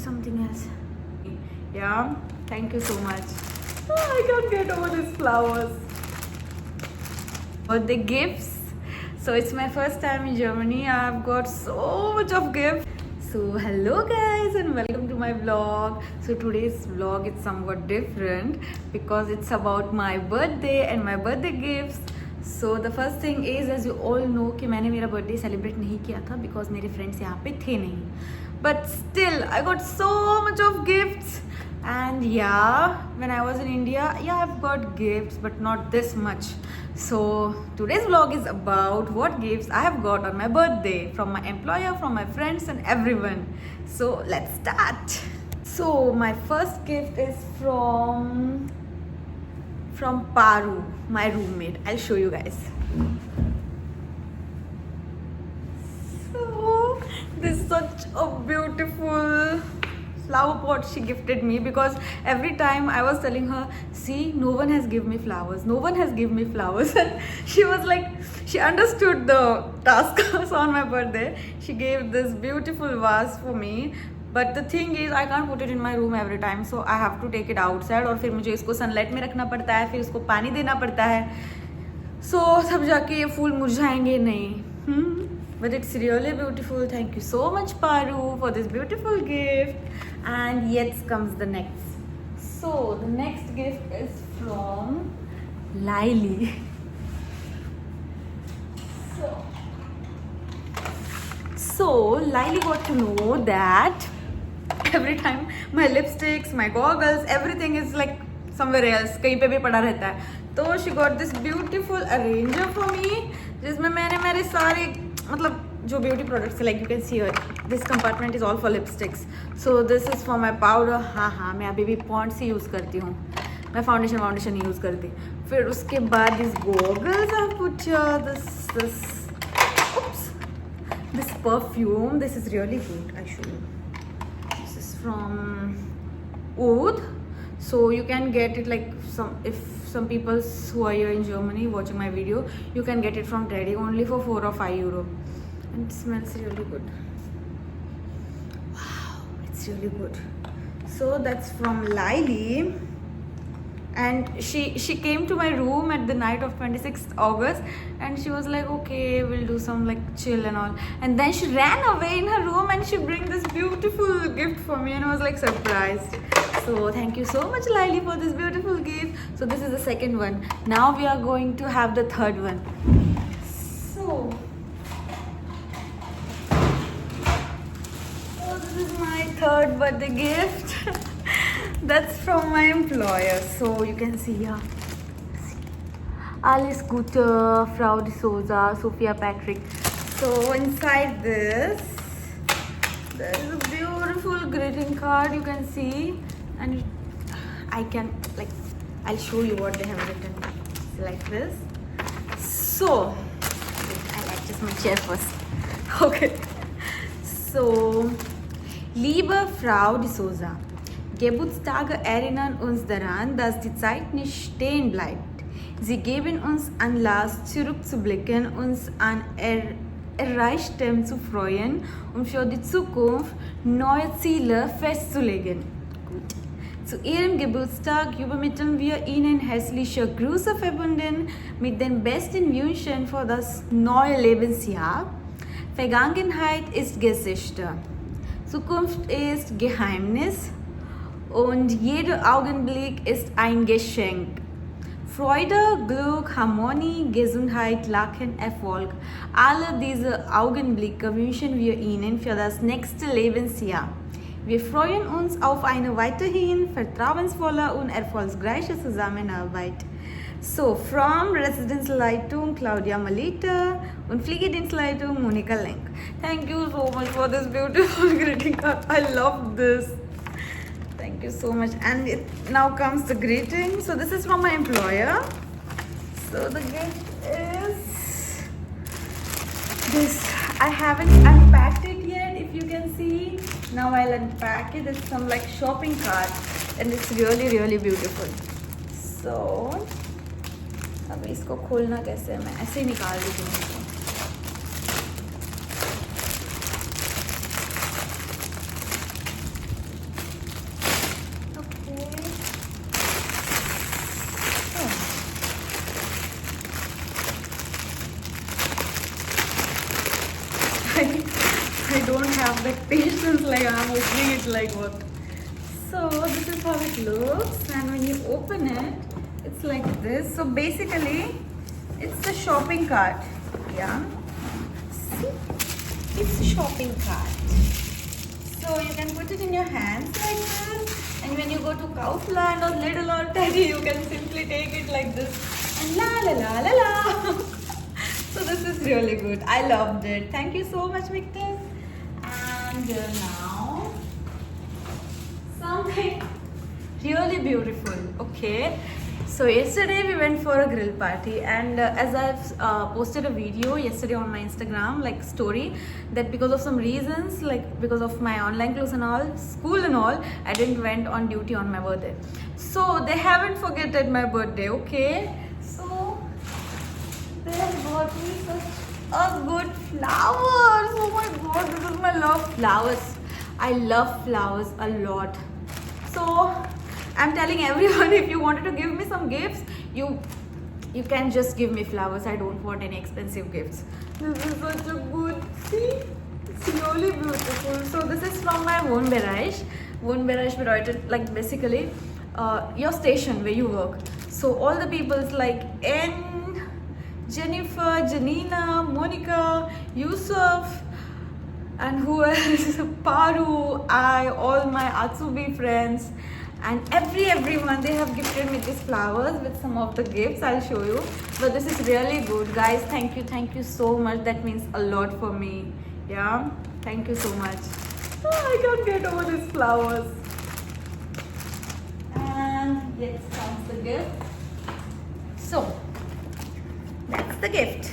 something else. Yeah, thank you so much. Oh, I can't get over these flowers. Birthday gifts. So it's my first time in Germany. I've got so much of gifts. So hello guys and welcome to my vlog. So today's vlog is somewhat different because it's about my birthday and my birthday gifts. So the first thing is, as you all know, कि मैंने मेरा birthday celebrate नहीं किया था because मेरे friends यहाँ पे थे नहीं. But still, I got so much of gifts. And yeah, when I was in India, yeah, I've got gifts, but not this much. So today's vlog is about what gifts I have got on my birthday from my employer, from my friends and everyone. So let's start. So my first gift is from Paru, my roommate. I'll show you guys. So this is such a beautiful flower pot she gifted me, because every time I was telling her, see, no one has given me flowers, no one has given me flowers, and she was like, she understood the task. So on my birthday she gave this beautiful vase for me, but the thing is I can't put it in my room every time, so I have to take it outside, और फिर मुझे इसको sunlight में रखना पड़ता है, फिर इसको पानी देना पड़ता है, so तब जाके ये फूल मुरझाएंगे नहीं. But it's really beautiful. Thank you so much, Paru, for this beautiful gift. And yet comes the next. So the next gift is from Laili. So Laili got to know that every time my lipsticks, my goggles, everything is like somewhere else, कहीं पे भी पड़ा रहता है. तो she got this beautiful arranger for me, जिसमें मैंने मेरे सारे मतलब जो beauty products, like you can see this compartment is all for lipsticks. So this is for my powder. हाँ, मैं अभी भी पॉन्ड्स ही यूज़ करती हूँ, मैं फाउंडेशन यूज़ करती. फिर उसके बाद this goggles I put this perfume. This is really good. I show you. This is from Oud. So you can get it like some people who are here in Germany watching my video, you can get it from Teddy only for 4 or 5 euro, and it smells really good. Wow, it's really good. So that's from Laili, and she came to my room at the night of 26th August, and she was like, okay, we'll do some like chill and all, and then she ran away in her room and she bring this beautiful gift for me, and I was like surprised. So thank you so much, Laili, for this beautiful gift. So this is the second one. Now we are going to have the third one. So this is my third birthday gift. That's from my employer. So you can see here, Alice Guter, Frau de Souza, Sophia Patrick. So inside this, there is a beautiful greeting card. You can see. And I can, like, I'll show you what they have written. It's like this. So I'll adjust my chair first. Okay. So, liebe Frau de Souza, Geburtstage erinnern uns daran, dass die Zeit nicht stehen bleibt. Sie geben uns Anlass, zurückzublicken, uns an Erreichtem zu freuen und für die Zukunft neue Ziele festzulegen. Gut. Zu Ihrem Geburtstag übermitteln wir Ihnen herzliche Grüße, verbunden mit den besten Wünschen für das neue Lebensjahr. Vergangenheit ist Geschichte, Zukunft ist Geheimnis und jeder Augenblick ist ein Geschenk. Freude, Glück, Harmonie, Gesundheit, Lachen, Erfolg. Alle diese Augenblicke wünschen wir Ihnen für das nächste Lebensjahr. Wir freuen uns auf eine weiterhin vertrauensvolle und erfolgreiche Zusammenarbeit. So, from Residenzleitung Claudia Malita und Fliegedienstleitung Monika Lenk. Thank you so much for this beautiful greeting card. I love this. Thank you so much. And now comes the greeting. So this is from my employer. So the gift is this. I haven't unpacked it yet, if you can see. Now I'll unpack it. It's some like shopping cart, and it's really beautiful. So अब इसको खोलना कैसे है, मैं ऐसे ही निकाल देती हूँ इसको. I don't have that patience, like I'm opening it like what. So this is how it looks, and when you open it, it's like this. So basically, it's a shopping cart. Yeah. See? It's a shopping cart. So you can put it in your hands like this, and when you go to Kaufland or Lidl or Teddy, you can simply take it like this and la la la la la. So this is really good. I loved it. Thank you so much, Victor. And now something really beautiful. Okay. So yesterday we went for a grill party, and as I've posted a video yesterday on my Instagram, like story, that because of some reasons, like because of my online class and all, school and all, I didn't went on duty on my birthday. So they haven't forgotten my birthday, okay? So they have got me such a good flowers. Oh my god, this is my love flowers. I love flowers a lot. So I'm telling everyone, if you wanted to give me some gifts, you can just give me flowers. I don't want any expensive gifts. This is such a good thing. It's really beautiful. So this is from my Wohn Bereich. Wohn Bereich bedeutet like basically your station where you work. So all the people's like N, Jennifer, Janina, Monica, Yusuf, and who else? Paru, I, all my Atsubi friends. And everyone, they have gifted me these flowers with some of the gifts. I'll show you. But this is really good, guys. Thank you so much. That means a lot for me. Yeah, thank you so much. Oh, I can't get over these flowers. And yes, comes the gift. So that's the gift.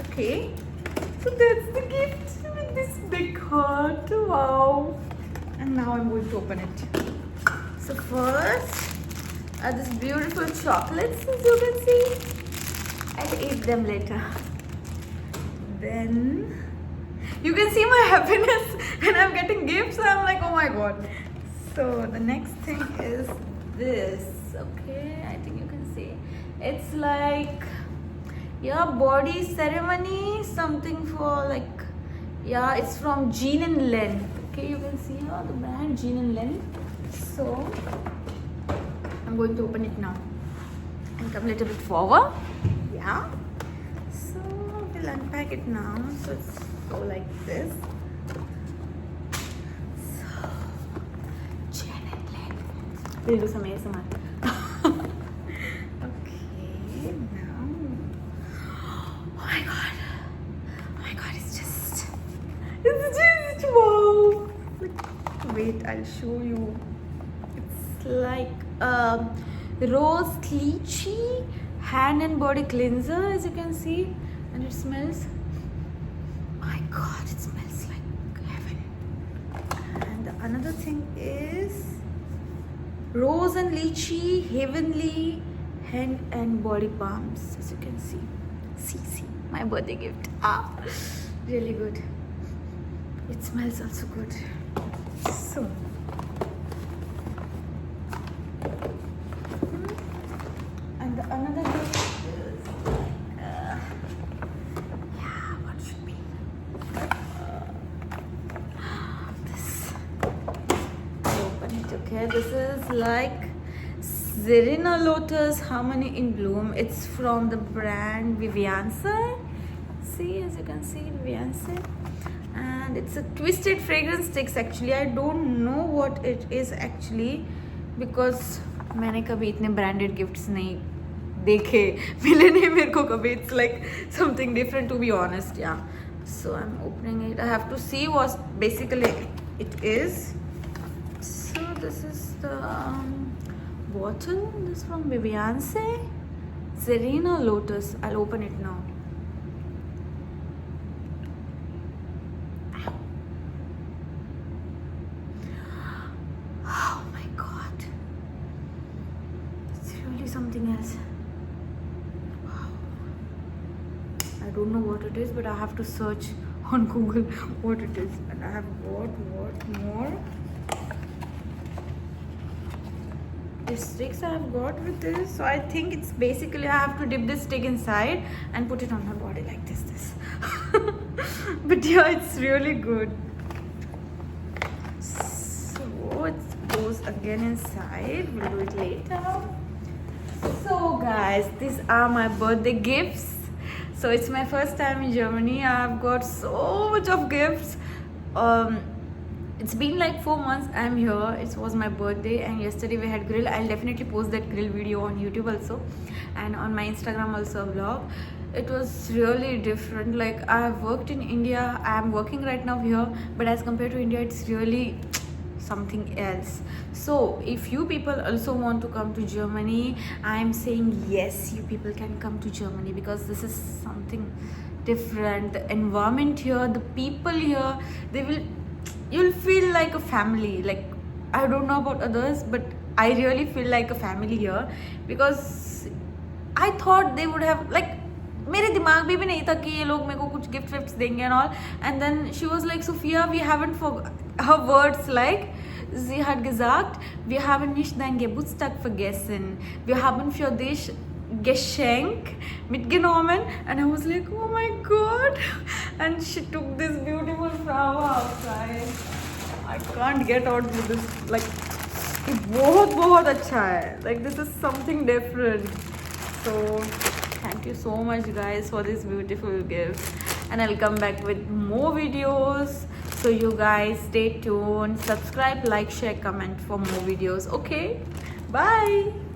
Okay. So that's the gift with this big heart. Wow. And now I'm going to open it. So first are these beautiful chocolates, as you can see. I'll eat them later. Then you can see my happiness and I'm getting gifts. So I'm like, oh my god. So the next thing is this. Okay, I think you can see. It's like, yeah, body ceremony, something for like, yeah, it's from Jean and Len. Okay, you can see here the brand Jean and Len. So I'm going to open it now and come a little bit forward. Yeah. So we'll unpack it now. So it's go like this. So Jean and Len. We'll do some ASMR. Okay, now. Oh my god, it's just wow. Wait, I'll show you. It's like rose lychee hand and body cleanser, as you can see, and it smells, my god, it smells like heaven. And another thing is rose and lychee heavenly hand and body balms, as you can see. See, my birthday gift. Really good. It smells also good. So and the another gift is yeah, what should be this. I open it. Okay, this is like Serena Lotus Harmony in Bloom. It's from the brand Viviance. See, as you can see, Viviance. And it's a twisted fragrance sticks. Actually, I don't know what it is actually, because मैंने कभी इतने branded gifts नहीं देखे, मिले नहीं मेरे को कभी. It's like something different, to be honest. Yeah. So I'm opening it. I have to see what basically it is. So this is the bottle. This is from Viviance. Serena Lotus. I'll open it now. Something else. Wow. I don't know what it is, but I have to search on Google what it is. And I have got what more. The sticks I have got with this. So I think it's basically I have to dip this stick inside and put it on my body like this. But yeah, it's really good. So it goes again inside. We'll do it later. So guys, these are my birthday gifts. So it's my first time in Germany. I've got so much of gifts. It's been like 4 months I'm here. It was my birthday and yesterday we had grill. I'll definitely post that grill video on YouTube also and on my Instagram also a vlog. It was really different. Like I've worked in India, I'm working right now here, but as compared to India, it's really something else. So if you people also want to come to Germany, I'm saying yes, you people can come to Germany because this is something different. The environment here, the people here, you'll feel like a family. Like I don't know about others, but I really feel like a family here because I thought they would have like मेरे दिमाग में भी नहीं था कि ये लोग मेरे को कुछ गिफ्ट विफ्ट्स देंगे and all and then she was like Sophia we haven't her words like sie hat gesagt wir haben nicht dein Geburtstag vergessen wir haben für dich Geschenk mitgenommen and I was like oh my god and she took this beautiful flower outside I can't get out with this like ये बहुत अच्छा है like this is something different so thank you so much guys for this beautiful gift and I'll come back with more videos so you guys stay tuned subscribe like share comment for more videos okay bye